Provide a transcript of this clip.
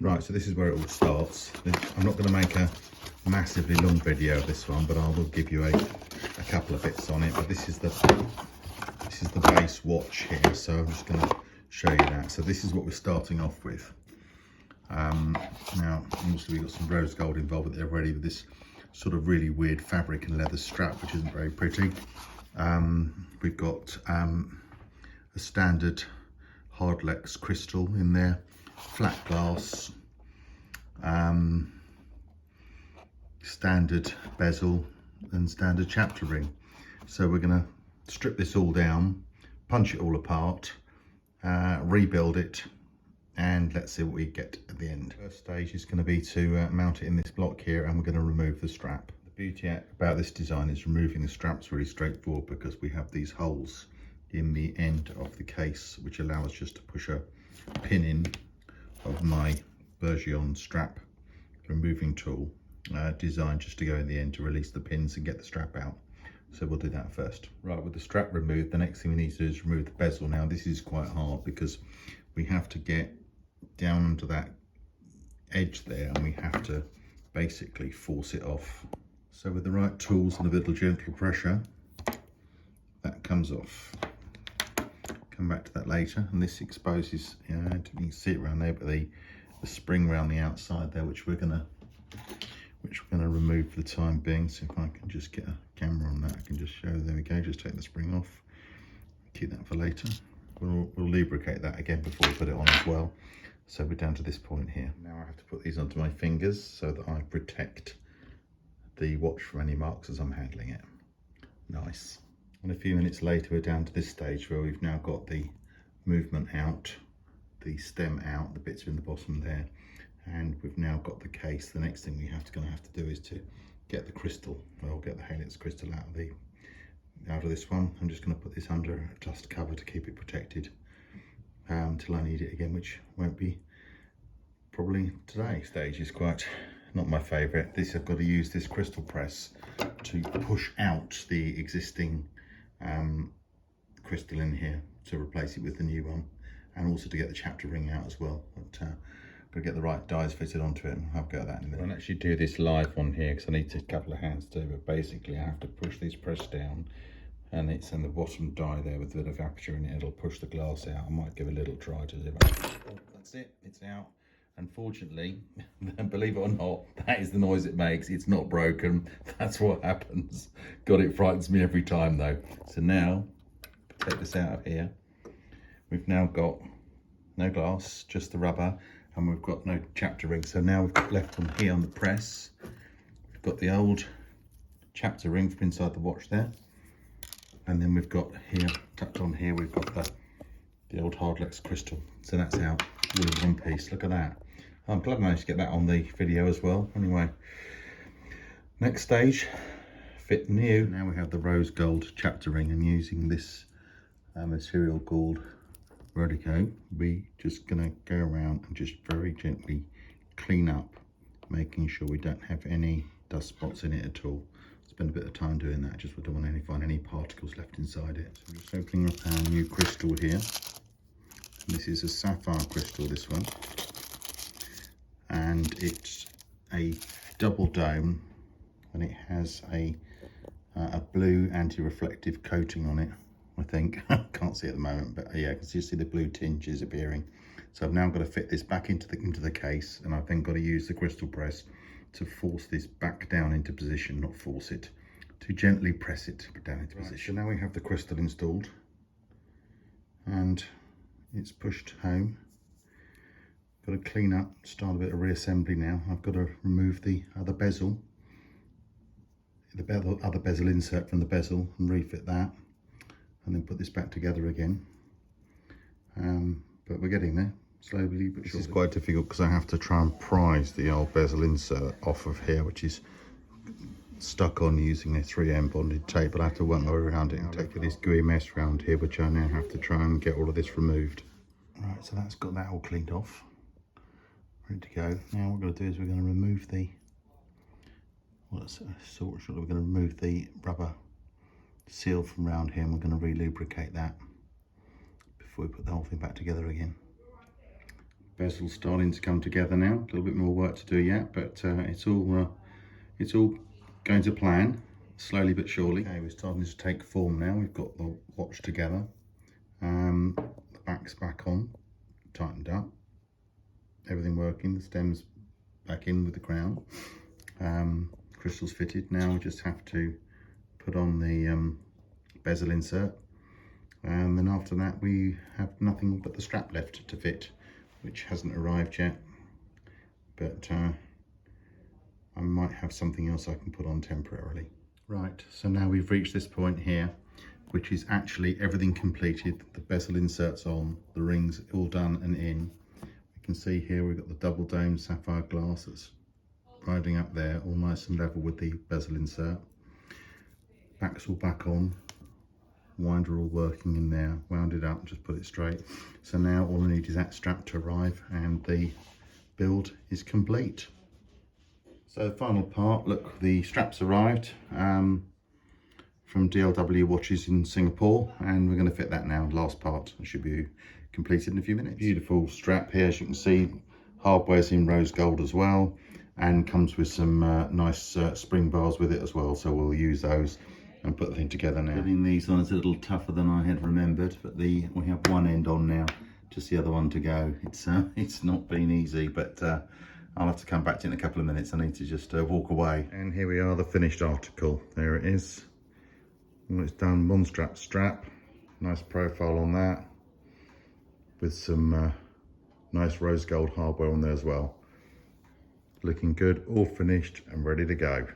Right, so this is where it all starts. I'm not going to make a massively long video of this one, but I will give you a couple of bits on it. But this is the base watch here, so I'm just going to show you that. So this is what we're starting off with. Now, obviously we've got some rose gold involved with it already, with this sort of really weird fabric and leather strap, which isn't very pretty. We've got a standard Hardlex crystal in there, flat glass, standard bezel and standard chapter ring. So we're going to strip this all down, punch it all apart, rebuild it, and let's see what we get at the end. First stage is going to be to mount it in this block here, and we're going to remove the strap. The beauty about this design is removing the strap's really straightforward, because we have these holes in the end of the case which allow us just to push a pin in of my Bergeon strap removing tool, designed just to go in the end to release the pins and get the strap out. So we'll do that first. Right, with the strap removed, the next thing we need to do is remove the bezel. Now this is quite hard because we have to get down onto that edge there, and we have to basically force it off. So with the right tools and a little gentle pressure, that comes off. Come back to that later, and this exposes, you can see it around there, but the spring around the outside there, which we're gonna remove for the time being. So if I can just get a camera on that, I can just show. There we go. Just take the spring off. Keep that for later. We'll lubricate that again before we put it on as well. So we're down to this point here. Now I have to put these onto my fingers so that I protect the watch from any marks as I'm handling it. Nice. And a few minutes later, we're down to this stage where we've now got the movement out, the stem out, the bits are in the bottom there, and we've now got the case. The next thing we going to have to do is to get the crystal, well, get the Halix crystal out of this one. I'm just going to put this under a dust cover to keep it protected until I need it again, which won't be probably today. Stage is quite not my favourite. I've got to use this crystal press to push out the existing crystal in here to replace it with the new one, and also to get the chapter ring out as well. But got to get the right dies fitted onto it, and I'll go that in a minute. I won't actually do this live on here because I need a couple of hands to do it, but basically I have to push this press down, and it's in the bottom die there with a bit of aperture in it. It'll push the glass out. I might give a little try to do it. Oh, that's it, it's out. Unfortunately, believe it or not, that is the noise it makes. It's not broken. That's what happens. God, it frightens me every time though. So now, take this out of here. We've now got no glass, just the rubber, and we've got no chapter ring. So now we've got left on here on the press, we've got the old chapter ring from inside the watch there. And then we've got here, tucked on here, we've got the old Hardlex crystal. So that's out all in one piece. Look at that. I'm glad I managed to get that on the video as well. Anyway, next stage, fit new. Now we have the rose gold chapter ring, and using this material called Vertigo, we're just gonna go around and just very gently clean up, making sure we don't have any dust spots in it at all. Spend a bit of time doing that, just we don't want to find any particles left inside it. So I'm just opening up our new crystal here. This is a sapphire crystal, this one, and it's a double dome, and it has a blue anti-reflective coating on it, I think. Can't see at the moment, but yeah, I can see the blue tinges appearing. So I've now got to fit this back into the case, and I've then got to use the crystal press to force this back down into position, not force it, to gently press it down into position. So now we have the crystal installed, and it's pushed home. Got to clean up, start a bit of reassembly now. I've got to remove the other bezel, other bezel insert from the bezel, and refit that, and then put this back together again. But we're getting there, slowly but surely. This is quite difficult because I have to try and prise the old bezel insert off of here, which is stuck on using a 3M bonded tape. I'll have to work my way around it and take this gooey mess around here, which I now have to try and get all of this removed. Right, so that's got that all cleaned off, ready to go. Now what we're going to do is we're going to remove the, we're going to remove the rubber seal from around here, and we're going to re-lubricate that before we put the whole thing back together again. Bezel's starting to come together now. A little bit more work to do yet, but it's all going to plan, slowly but surely. Okay, we're starting to take form now. We've got the watch together. The back's back on, tightened up. Everything working. The stem's back in with the crown. Crystals fitted. Now we just have to put on the bezel insert, and then after that we have nothing but the strap left to fit, which hasn't arrived yet, but I might have something else I can put on temporarily. Right, so now we've reached this point here, which is actually everything completed. The bezel inserts on, the rings all done and in. You can see here we've got the double dome sapphire glass that's riding up there, all nice and level with the bezel insert. Back's all back on, winder all working in there, wound it up, just put it straight. So now all I need is that strap to arrive and the build is complete. So the final part, look, the straps arrived from DLW Watches in Singapore, and we're going to fit that now. Last part, it should be completed in a few minutes. Beautiful strap here, as you can see, hardware's in rose gold as well, and comes with some nice spring bars with it as well, so we'll use those and put the thing together now. Putting these on is a little tougher than I had remembered, but we have one end on now, just the other one to go. It's not been easy, but I'll have to come back to it in a couple of minutes. I need to just walk away. And here we are, the finished article. There it is. Well, it's done, one strap, nice profile on that, with some nice rose gold hardware on there as well. Looking good, all finished and ready to go.